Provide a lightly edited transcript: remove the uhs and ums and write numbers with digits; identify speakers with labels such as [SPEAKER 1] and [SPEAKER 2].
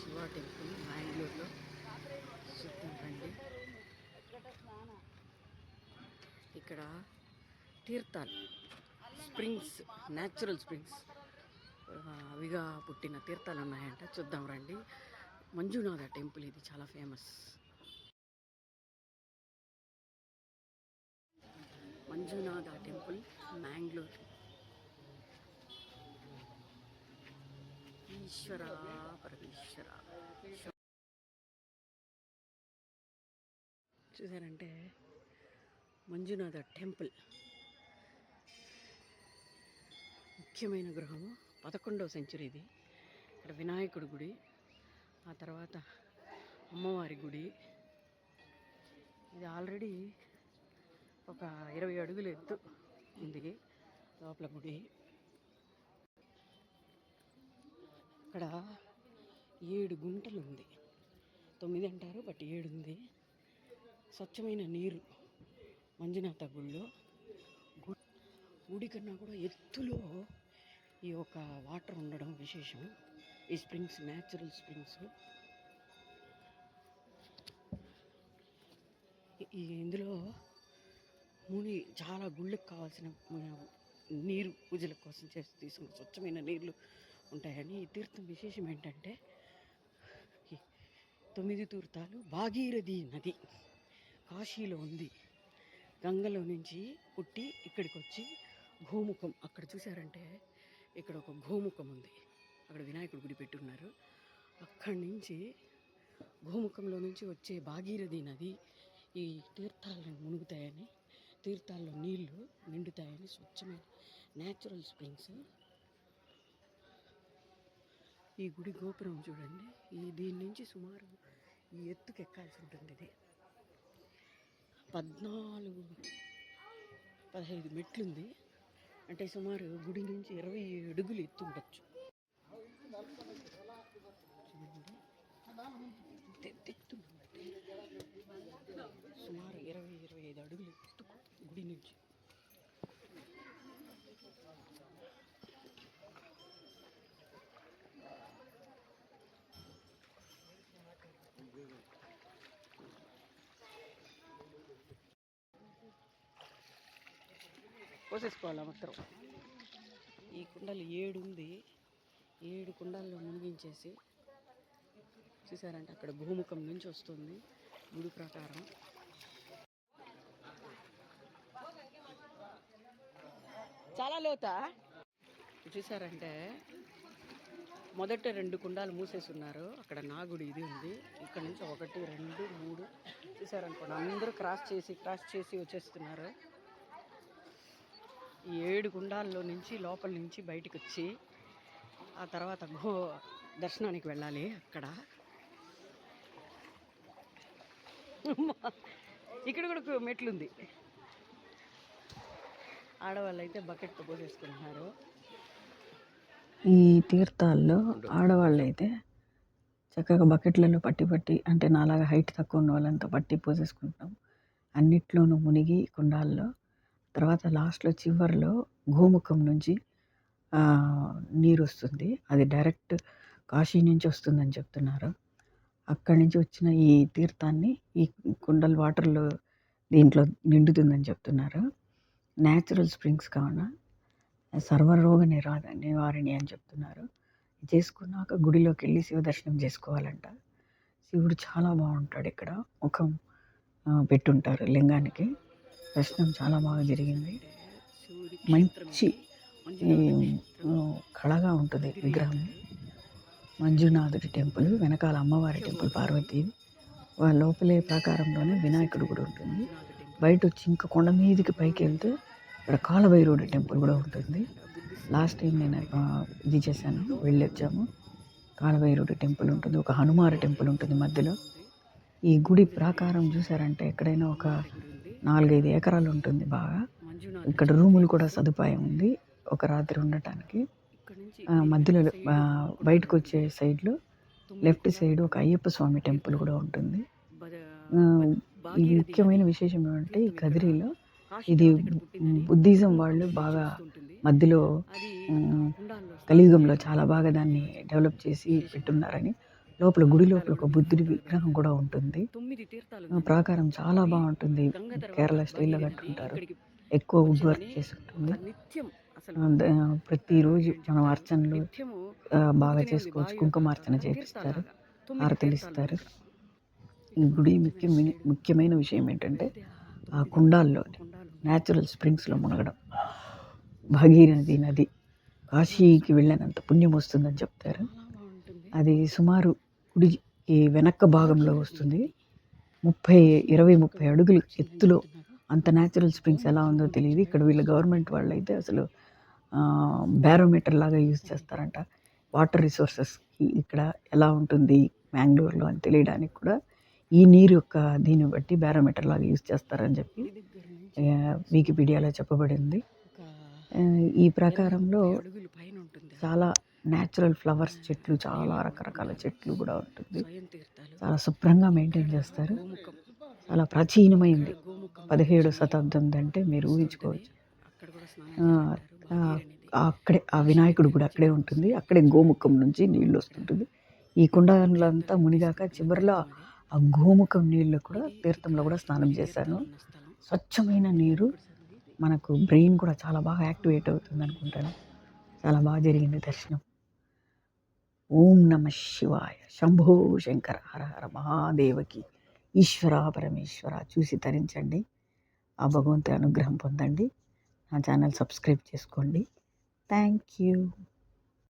[SPEAKER 1] Shiva temple మ్యాంగ్లూర్లో. చూద్దాం రండి. ఇక్కడ తీర్థాలు, స్ప్రింగ్స్, న్యాచురల్ స్ప్రింగ్స్ అవిగా పుట్టిన తీర్థాలు ఉన్నాయంట. చూద్దాం రండి. మంజునాథ టెంపుల్ ఇది చాలా ఫేమస్. మంజునాథ టెంపుల్ మ్యాంగ్లూర్. ఈశ్వర పరమేశ్వర. చూసారంటే మంజునాథ టెంపుల్ ముఖ్యమైన గృహము. 11వ సెంచరీది. ఇక్కడ వినాయకుడి గుడి, ఆ తర్వాత అమ్మవారి గుడి. ఇది ఆల్రెడీ ఒక 20 అడుగుల ఎత్తు ఉంది లోపల గుడి. ఇక్కడ 7 గుంటలు ఉంది. 9 అంటారు, బట్ 7 ఉంది. స్వచ్ఛమైన నీరు మంజునాథ గుడిలో. గుడి కన్నా కూడా ఎత్తులో ఈ యొక్క వాటర్ ఉండడం విశేషం. ఈ స్ప్రింగ్స్ న్యాచురల్ స్ప్రింగ్స్. ఇందులో చాలా గుళ్ళకి కావాల్సిన నీరు పూజల కోసం తీసుకున్న స్వచ్ఛమైన నీళ్ళు ఉంటాయని. ఈ తీర్థం విశేషం ఏంటంటే 9 తీర్థాలు. భాగీరథి నది కాశీలో ఉంది. గంగలో నుంచి పుట్టి ఇక్కడికి వచ్చి గోముఖం, అక్కడ చూసారంటే ఇక్కడ ఒక గోముఖం ఉంది. అక్కడ వినాయకుడి గుడి పెట్టున్నారు. అక్కడి నుంచి గోముఖంలో నుంచి వచ్చే భాగీరథి నది ఈ తీర్థాలను మునుగుతాయని, తీర్థాల్లో నీళ్లు నిండుతాయని. స్వచ్ఛమైన న్యాచురల్ స్ప్రింగ్స్. ఈ గుడి గోపురం చూడండి. దీని నుంచి సుమారు ఈ ఎత్తుకు ఎక్కాల్సి ఉంటుంది. ఇది 14-15 మెట్లుంది. అంటే సుమారు గుడి నుంచి 20 అడుగులు ఎత్తు ఉండొచ్చు. సుమారు 20-25 అడుగులు ఎత్తు గుడి నుంచి. పోసేసుకోవాలి మొత్తం. ఈ కుండలు 7 ఉంది. 7 కుండల్లో మునిగించేసి చూసారంటే అక్కడ గోముఖం నుంచి వస్తుంది గుడి ప్రకారం. చాలా లోతా. చూసారంటే మొదట 2 కుండాలు మూసేసి ఉన్నారు. అక్కడ నాగుడి ఇది ఉంది. ఇక్కడ నుంచి 1, 2, 3 చూసారనుకోండి. అందరూ క్రాస్ చేసి వచ్చేస్తున్నారు. ఈ 7 కుండాల్లో నుంచి లోపల నుంచి బయటకు వచ్చి ఆ తర్వాత దర్శనానికి వెళ్ళాలి. అక్కడ ఇక్కడ కూడా మెట్లుంది. ఆడవాళ్ళు అయితే బకెట్తో పోసేసుకుంటున్నారు. ఈ తీర్థాల్లో ఆడవాళ్ళు అయితే చక్కగా బకెట్లలో పట్టి అంటే నాలాగా హైట్ తక్కువ ఉన్న వాళ్ళంతా పట్టి పోసేసుకుంటాం. అన్నిట్లోనూ మునిగి కుండాల్లో. తర్వాత లాస్ట్లో చివరిలో గోముఖం నుంచి నీరు వస్తుంది. అది డైరెక్ట్ కాశీ నుంచి వస్తుందని చెప్తున్నారు. అక్కడి నుంచి వచ్చిన ఈ తీర్థాన్ని ఈ కుండల వాటర్లో దీంట్లో నిండుతుందని చెప్తున్నారు. న్యాచురల్ స్ప్రింగ్స్ కావున సర్వరోగ నివారణి అని చెప్తున్నారు. చేసుకున్నాక గుడిలోకి వెళ్ళి శివ దర్శనం చేసుకోవాలంట. శివుడు చాలా బాగుంటాడు. ఇక్కడ ముఖం పెట్టుంటారు లింగానికి. దర్శనం చాలా బాగా జరిగింది. మంచి కళగా ఉంటుంది విగ్రహం. మంజునాథుడి టెంపుల్ వెనకాల అమ్మవారి టెంపుల్ పార్వతి. వాళ్ళ లోపలే ప్రాకారంలోనే వినాయకుడు కూడా ఉంటుంది. బయట వచ్చి ఇంకా కొండ మీదకి పైకి వెళ్తే ఇక్కడ కాలభైరవుడి టెంపుల్ కూడా ఉంటుంది. లాస్ట్ టైం నేను ఇది చేశాను, వెళ్ళొచ్చాము. కాలభైరవుడి టెంపుల్ ఉంటుంది. ఒక హనుమారి టెంపుల్ ఉంటుంది మధ్యలో. ఈ గుడి ప్రాకారం చూసారంటే ఎక్కడైనా ఒక 4-5 ఎకరాలు ఉంటుంది బాగా. ఇక్కడ రూములు కూడా సదుపాయం ఉంది ఒక రాత్రి ఉండటానికి. మధ్యలో బయటకు వచ్చే సైడ్లో లెఫ్ట్ సైడ్ ఒక అయ్యప్ప స్వామి టెంపుల్ కూడా ఉంటుంది. ఇది ముఖ్యమైన విశేషం ఏమంటే ఈ కదిరిలో ఇది బుద్ధిజం వాళ్ళు బాగా మధ్యలో కలియుగంలో చాలా బాగా దాన్ని డెవలప్ చేసి పెట్టున్నారని లోపల గుడి లోపల ఒక బుద్ధుడి విగ్రహం కూడా ఉంటుంది.
[SPEAKER 2] 9 తీర్థాలు
[SPEAKER 1] ప్రాకారం చాలా
[SPEAKER 2] అవి
[SPEAKER 1] బాగుంటుంది.
[SPEAKER 2] గంగ తర్వాత
[SPEAKER 1] కేరళ స్టైల్లో
[SPEAKER 2] బయలుదేరి
[SPEAKER 1] కట్టుకుంటారు.
[SPEAKER 2] ఇక్కడికి
[SPEAKER 1] ఎక్కువ వుడ్ వర్క్
[SPEAKER 2] వచ్చిందని
[SPEAKER 1] చేసి
[SPEAKER 2] ఒక
[SPEAKER 1] ఉంటుంది.
[SPEAKER 2] నిత్యం అసలు
[SPEAKER 1] ప్రతిరోజు
[SPEAKER 2] ఏం
[SPEAKER 1] మనం
[SPEAKER 2] చెప్తారు
[SPEAKER 1] అర్చనలు
[SPEAKER 2] నిత్యము
[SPEAKER 1] బాగా
[SPEAKER 2] ఉడుకుతూనే ఉంది
[SPEAKER 1] చేసుకోవచ్చు.
[SPEAKER 2] బావి
[SPEAKER 1] కుంకుమార్చన
[SPEAKER 2] ఒక
[SPEAKER 1] చేపిస్తారు,
[SPEAKER 2] తీర్థాలాగా 9
[SPEAKER 1] హారతులు
[SPEAKER 2] తీర్థాలు
[SPEAKER 1] ఇస్తారు.
[SPEAKER 2] ఉన్నాయి
[SPEAKER 1] ఈ
[SPEAKER 2] ఇక్కడ
[SPEAKER 1] గుడి
[SPEAKER 2] సైడ్
[SPEAKER 1] ముఖ్యమైన విషయం ఏంటంటే
[SPEAKER 2] వెళ్తే
[SPEAKER 1] ఆ
[SPEAKER 2] 9
[SPEAKER 1] కుండాల్లో
[SPEAKER 2] కుండాలు
[SPEAKER 1] న్యాచురల్ స్ప్రింగ్స్లో మునగడం. భాగీరథి నది కాశీకి వెళ్ళినంత పుణ్యం వస్తుందని చెప్తారు.
[SPEAKER 2] చాలా బాగుంటుంది
[SPEAKER 1] అది సుమారు గుడికి వెనక్క భాగంలో వస్తుంది. 20-30 అడుగులు ఎత్తులో. అంత న్యాచురల్ స్ప్రింగ్స్ ఎలా ఉందో తెలియదు. ఇక్కడ వీళ్ళ గవర్నమెంట్ వాళ్ళు అయితే అసలు బ్యారోమీటర్ లాగా యూజ్ చేస్తారంట. వాటర్ రిసోర్సెస్కి ఇక్కడ ఎలా ఉంటుంది మ్యాంగ్లూర్లో అని తెలియడానికి కూడా ఈ నీరు యొక్క దీన్ని బట్టి బ్యారోమీటర్ లాగా యూజ్ చేస్తారని చెప్పి వికీపీడియాలో చెప్పబడింది. ఈ ప్రకారంలో
[SPEAKER 2] అడుగులు పైన ఉంటుంది
[SPEAKER 1] చాలా న్యాచురల్ ఫ్లవర్స్ చెట్లు, చాలా రకరకాల చెట్లు కూడా ఉంటుంది.
[SPEAKER 2] స్వయం తీర్థాలు
[SPEAKER 1] చాలా శుభ్రంగా మెయింటైన్ చేస్తారు.
[SPEAKER 2] గోముఖం
[SPEAKER 1] చాలా ప్రాచీనమైంది.
[SPEAKER 2] గోముఖం
[SPEAKER 1] 17వ శతాబ్దం అంటే మీరు ఊహించుకోవచ్చు.
[SPEAKER 2] అక్కడ కూడా స్నానం చేయాలంటారు భాగీరథి
[SPEAKER 1] అక్కడే ఆ వినాయకుడు కూడా అక్కడే ఉంటుంది. అక్కడే గోముఖం నుంచి నీళ్ళు వస్తుంటుంది. ఈ కుండలంతా మునిగాక చివరిలో ఆ గోముఖం నీళ్ళు కూడా తీర్థంలో కూడా స్నానం చేశాను.
[SPEAKER 2] స్థలం
[SPEAKER 1] స్వచ్ఛమైన నీరు, మనకు బ్రెయిన్ కూడా చాలా బాగా యాక్టివేట్ అవుతుంది అనుకుంటాను. చాలా బాగా జరిగింది దర్శనం. ఓం నమ శివాయ, శంభో శంకర, హర హర మహాదేవకి, ఈశ్వర పరమేశ్వర. చూసి తరించండి, ఆ భగవంతుడి అనుగ్రహం పొందండి. నా ఛానల్ సబ్స్క్రైబ్ చేసుకోండి. Thank you.